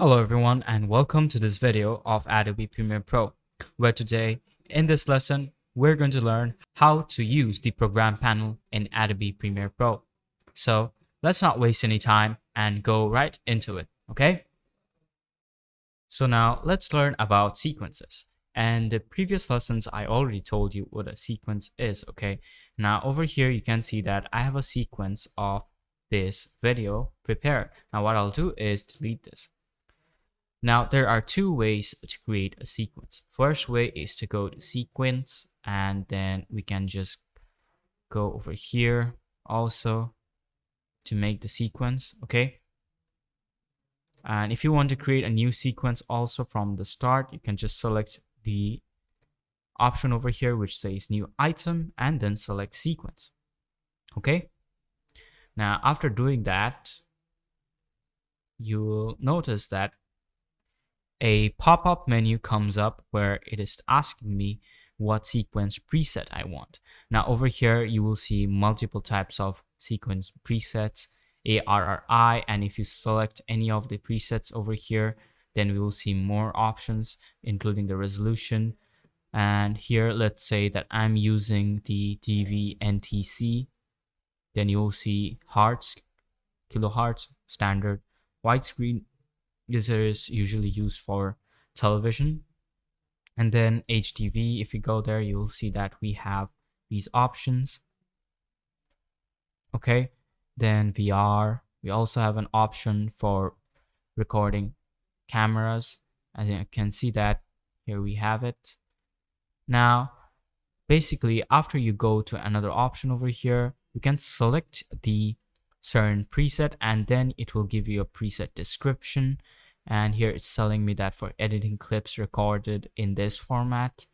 Hello everyone and welcome to this video of Adobe Premiere Pro, where today in this lesson we're going to learn how to use the program panel in Adobe Premiere Pro. So let's not waste any time and go right into it, okay? So now let's learn about sequences. And the previous lessons I already told you what a sequence is, okay? Now over here you can see that I have a sequence of this video prepared. Now what I'll do is delete this. Now, there are two ways to create a sequence. First way is to go to sequence, and then we can just go over here also to make the sequence, okay? And if you want to create a new sequence also from the start, you can just select the option over here which says new item and then select sequence, okay? Now, after doing that, you will notice that a pop-up menu comes up where it is asking me what sequence preset I want. Now over here you will see multiple types of sequence presets, ARRI, and if you select any of the presets over here, then we will see more options including the resolution. And here let's say that I'm using the DVNTC, then you will see hertz, kilohertz, standard, widescreen. This is usually used for television. And then HDV, if you go there, you'll see that we have these options. Okay, then VR, we also have an option for recording cameras. As you can see that here we have it. Now, basically, after you go to another option over here, you can select the certain preset and then it will give you a preset description. And here it's telling me that for editing clips recorded in this format,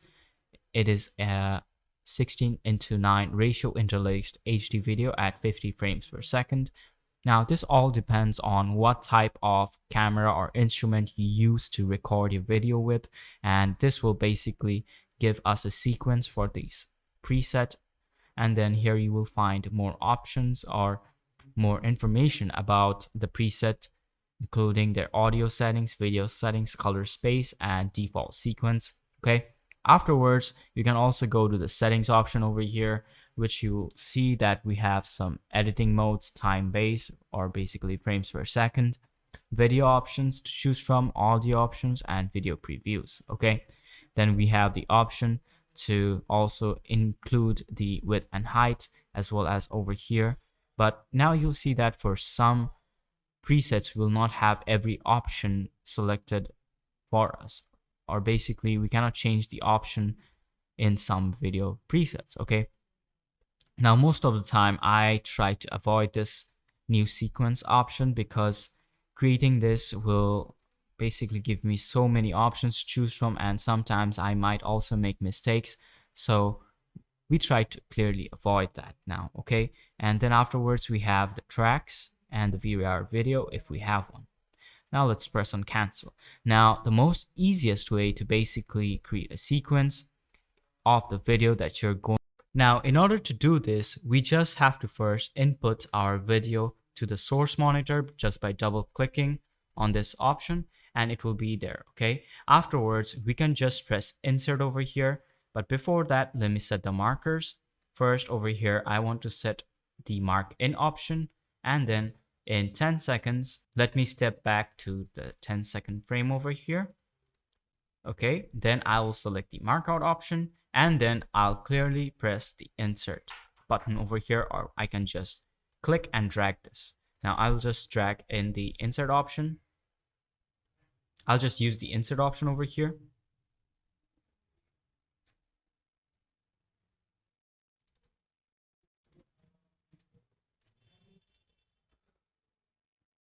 it is a 16:9 ratio interlaced HD video at 50 frames per second. Now this all depends on what type of camera or instrument you use to record your video with, and this will basically give us a sequence for these preset. And then here you will find more options or more information about the preset, including their audio settings, video settings, color space, and default sequence. Okay. Afterwards, you can also go to the settings option over here, which you will see that we have some editing modes, time base, or basically frames per second, video options to choose from, audio options, and video previews. Okay. Then we have the option to also include the width and height as well as over here. But now you'll see that for some presets will not have every option selected for us, or basically we cannot change the option in some video presets. Okay, now most of the time I try to avoid this new sequence option because creating this will basically give me so many options to choose from, and sometimes I might also make mistakes, so we try to clearly avoid that now. Okay, and then afterwards we have the tracks and the VRR video if we have one. Now let's press on cancel. Now the most easiest way to basically create a sequence of the video that you're going. Now in order to do this, we just have to first input our video to the source monitor just by double clicking on this option and it will be there. Okay, afterwards we can just press insert over here, but before that let me set the markers. First over here I want to set the mark in option, and then in 10 seconds, let me step back to the 10-second frame over here. Okay, then I will select the markout option and then I'll clearly press the insert button over here, or I can just click and drag this. Now I'll just drag in the insert option. I'll just use the insert option over here.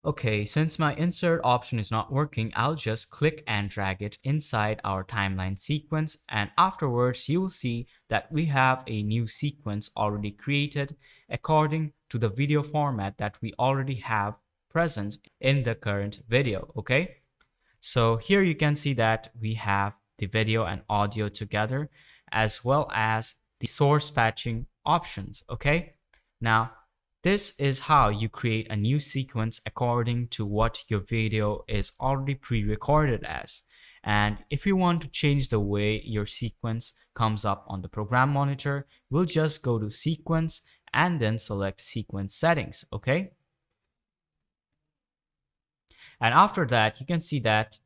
Okay, since my insert option is not working, I'll just click and drag it inside our timeline sequence, and afterwards you will see that we have a new sequence already created according to the video format that we already have present in the current video. Okay, so here you can see that we have the video and audio together as well as the source patching options. Okay, now This is how you create a new sequence according to what your video is already pre-recorded as. And if you want to change the way your sequence comes up on the program monitor, we'll just go to sequence and then select sequence settings, okay? And after that, you can see that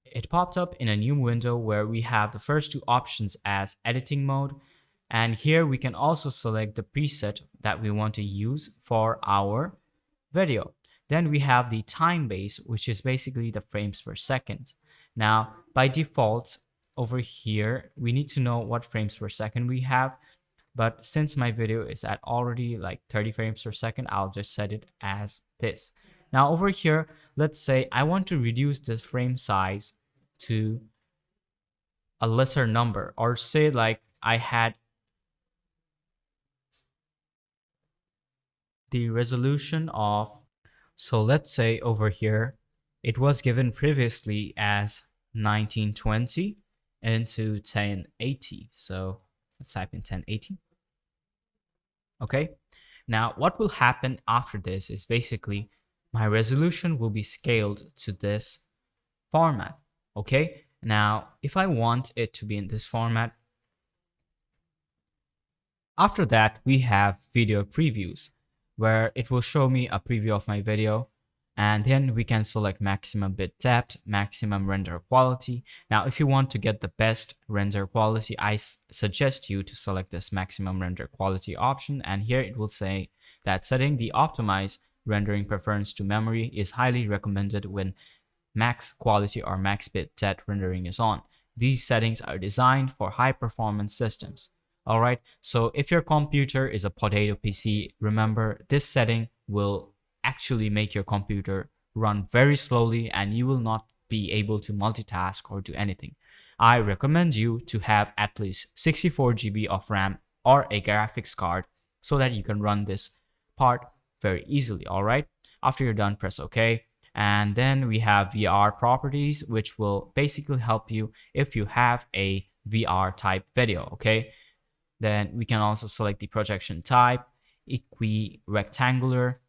it popped up in a new window where we have the first two options as editing mode. And here we can also select the preset that we want to use for our video. Then we have the time base, which is basically the frames per second. Now, by default, over here, we need to know what frames per second we have. But since my video is at already like 30 frames per second, I'll just set it as this. Now over here, let's say I want to reduce the frame size to a lesser number, or say like I had the resolution of, so let's say over here, it was given previously as 1920 into 1080. So let's type in 1080. Okay. Now what will happen after this is basically my resolution will be scaled to this format. Okay. Now, if I want it to be in this format, after that, we have video previews where it will show me a preview of my video, and then we can select maximum bit depth, maximum render quality. Now, if you want to get the best render quality, I suggest you to select this maximum render quality option, and here it will say that setting the optimized rendering preference to memory is highly recommended when max quality or max bit depth rendering is on. These settings are designed for high performance systems. All right, so if your computer is a potato PC, remember this setting will actually make your computer run very slowly and you will not be able to multitask or do anything. I recommend you to have at least 64 GB of RAM or a graphics card so that you can run this part very easily. All right, after you're done, press OK. And then we have VR properties, which will basically help you if you have a VR type video, okay? Then we can also select the projection type, equi-rectangular,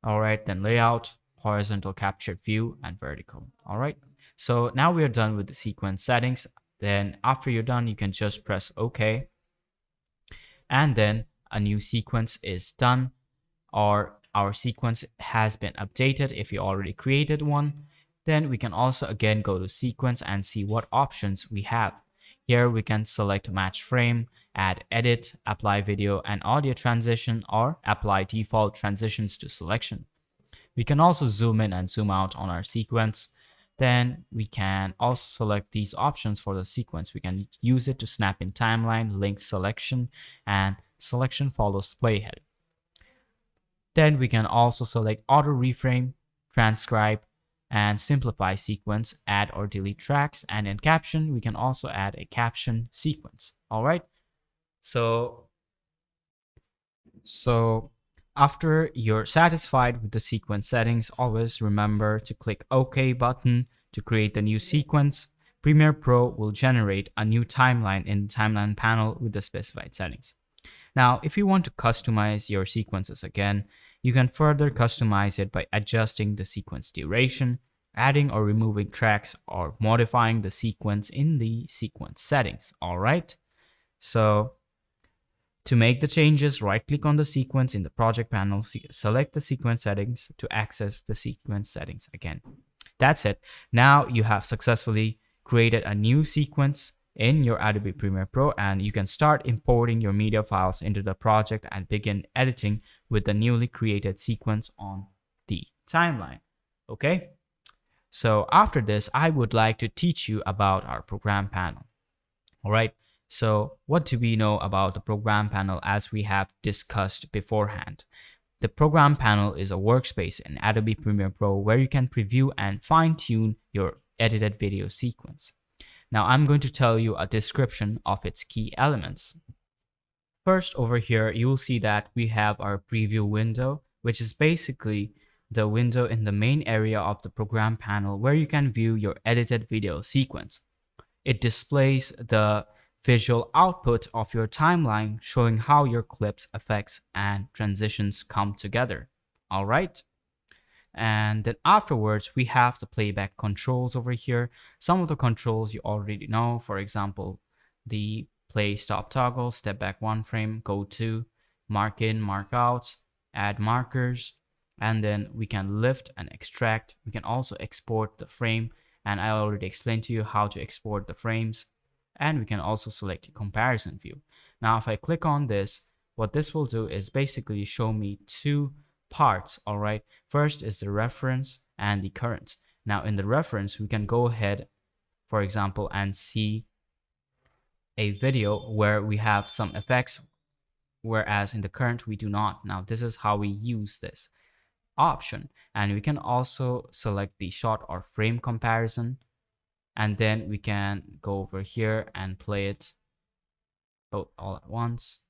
all right, then layout, horizontal captured view, and vertical, all right? So now we are done with the sequence settings. Then after you're done, you can just press OK. And then a new sequence is done, or our sequence has been updated if you already created one. Then we can also again go to sequence and see what options we have. Here we can select match frame, add edit, apply video and audio transition, or apply default transitions to selection. We can also zoom in and zoom out on our sequence. Then we can also select these options for the sequence. We can use it to snap in timeline, link selection, and selection follows playhead. Then we can also select auto reframe, transcribe, and simplify sequence, add or delete tracks, and in caption, we can also add a caption sequence. All right. So after you're satisfied with the sequence settings, always remember to click OK button to create the new sequence. Premiere Pro will generate a new timeline in the timeline panel with the specified settings. Now, if you want to customize your sequences again, you can further customize it by adjusting the sequence duration, adding or removing tracks, or modifying the sequence in the sequence settings. All right. So to make the changes, right-click on the sequence in the project panel, select the sequence settings to access the sequence settings again. That's it. Now you have successfully created a new sequence in your Adobe Premiere Pro, and you can start importing your media files into the project and begin editing with the newly created sequence on the timeline. Okay, so after this, I would like to teach you about our program panel. All right, so what do we know about the program panel as we have discussed beforehand? The program panel is a workspace in Adobe Premiere Pro where you can preview and fine-tune your edited video sequence. Now I'm going to tell you a description of its key elements. First, over here, you will see that we have our preview window, which is basically the window in the main area of the program panel where you can view your edited video sequence. It displays the visual output of your timeline showing how your clips, effects, and transitions come together. All right. And then afterwards, we have the playback controls over here. Some of the controls you already know. For example, the play stop toggle, step back one frame, go to, mark in, mark out, add markers, and then we can lift and extract. We can also export the frame, and I already explained to you how to export the frames. And we can also select a comparison view. Now, if I click on this, what this will do is basically show me two parts. All right, first is the reference and the current. Now in the reference, we can go ahead, for example, and see a video where we have some effects, whereas in the current we do not. Now this is how we use this option, and we can also select the shot or frame comparison, and then we can go over here and play it both all at once.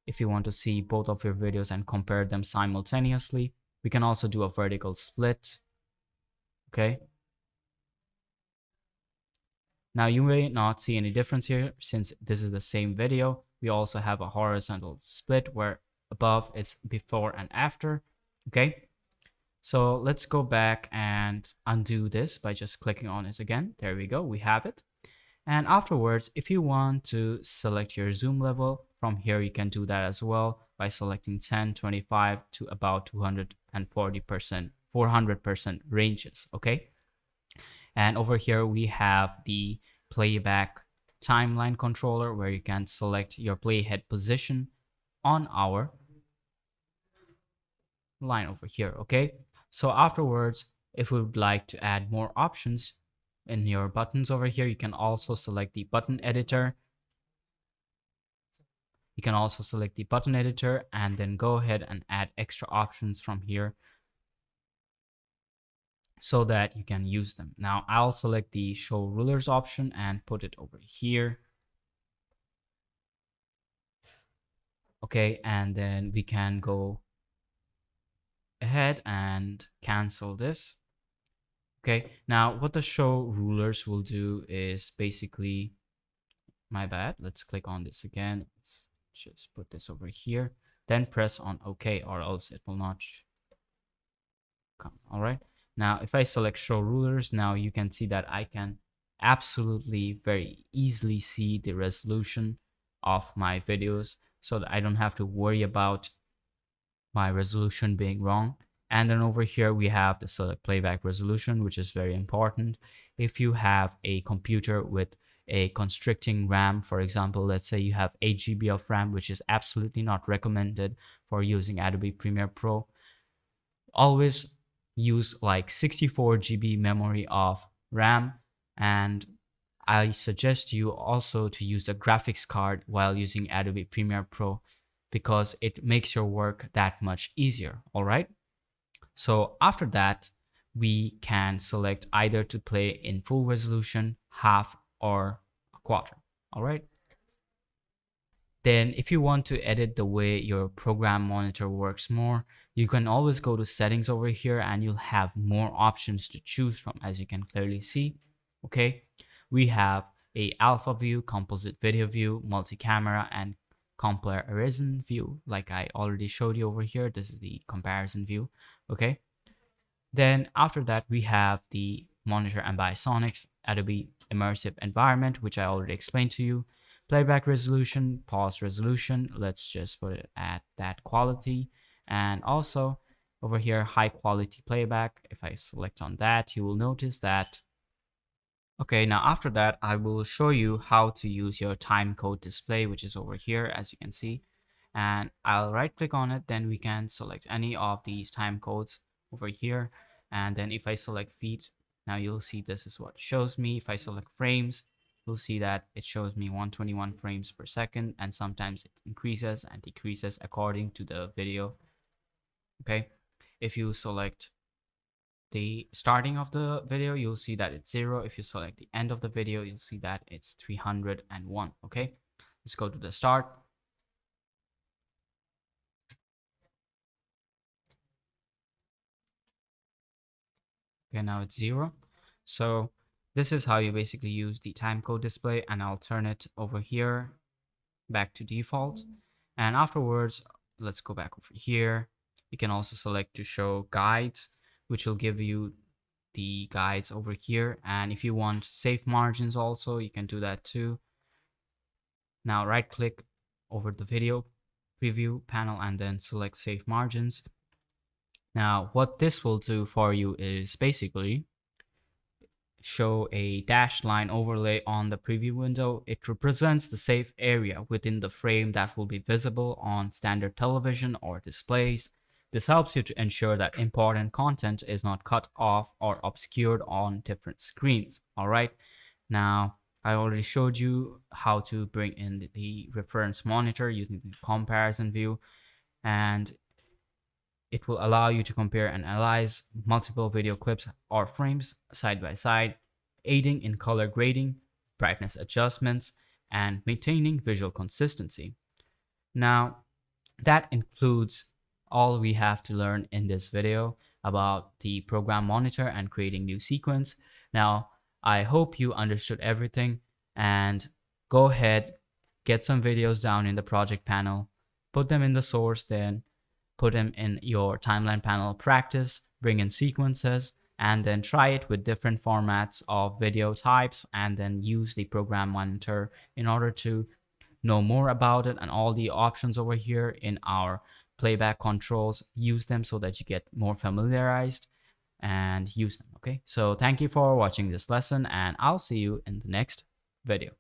If you want to see both of your videos and compare them simultaneously, we can also do a vertical split. Okay. Now you may not see any difference here since this is the same video. We also have a horizontal split where above it's before and after. Okay. So let's go back and undo this by just clicking on it again. There we go. We have it. And afterwards, if you want to select your zoom level from here, you can do that as well by selecting 10, 25 to about 240%, 400% ranges. Okay. And over here, we have the playback timeline controller where you can select your playhead position on our line over here. Okay. So afterwards, if we would like to add more options in your buttons over here, you can also select the button editor. You can also select the button editor and then go ahead and add extra options from here so that you can use them. Now I'll select the show rulers option and put it over here. Okay, and then we can go ahead and cancel this. Okay, now what the show rulers will do is basically, my bad, let's click on this again. Let's just put this over here, then press on OK, or else it will not come. All right, now if I select show rulers, now you can see that I can absolutely very easily see the resolution of my videos so that I don't have to worry about my resolution being wrong. And then over here we have the select playback resolution, which is very important. If you have a computer with a constricting RAM, for example, let's say you have 8 GB of RAM, which is absolutely not recommended for using Adobe Premiere Pro. Always use like 64 GB memory of RAM, and I suggest you also to use a graphics card while using Adobe Premiere Pro because it makes your work that much easier. All right. So after that, we can select either to play in full resolution, half, or a quarter. All right. Then if you want to edit the way your program monitor works more, you can always go to settings over here and you'll have more options to choose from, as you can clearly see. Okay. We have a alpha view, composite video view, multi-camera, and comparison view. Like I already showed you over here, this is the comparison view. Okay. Then after that, we have the monitor ambisonics, Adobe immersive environment, which I already explained to you. Playback resolution, pause resolution, let's just put it at that quality. And also over here, high quality playback. If I select on that, you will notice that. Okay, now after that, I will show you how to use your time code display, which is over here, as you can see. And I'll right click on it, then we can select any of these time codes over here. And then if I select feet, now you'll see this is what it shows me. If I select frames, you'll see that it shows me 121 frames per second, and sometimes it increases and decreases according to the video. Okay, if you select the starting of the video, you'll see that it's 0. If you select the end of the video, you'll see that it's 301. Okay, let's go to the start. Okay, now it's 0. So This is how you basically use the timecode display, and I'll turn it over here back to default. And afterwards, let's go back over here. You can also select to show guides, which will give you the guides over here. And if you want safe margins also, you can do that too. Now right click over the video preview panel and then select save margins. Now what this will do for you is basically show a dashed line overlay on the preview window. It represents the safe area within the frame that will be visible on standard television or displays. This helps you to ensure that important content is not cut off or obscured on different screens. All right. Now, I already showed you how to bring in the reference monitor using the comparison view, and it will allow you to compare and analyze multiple video clips or frames side by side, aiding in color grading, brightness adjustments, and maintaining visual consistency. Now, that includes all we have to learn in this video about the program monitor and creating new sequence. Now, I hope you understood everything, and go ahead, get some videos down in the project panel, put them in the source, then put them in your timeline panel, practice, bring in sequences, and then try it with different formats of video types, and then use the program monitor in order to know more about it and all the options over here in our playback controls. Use them so that you get more familiarized and use them. Okay, so thank you for watching this lesson, and I'll see you in the next video.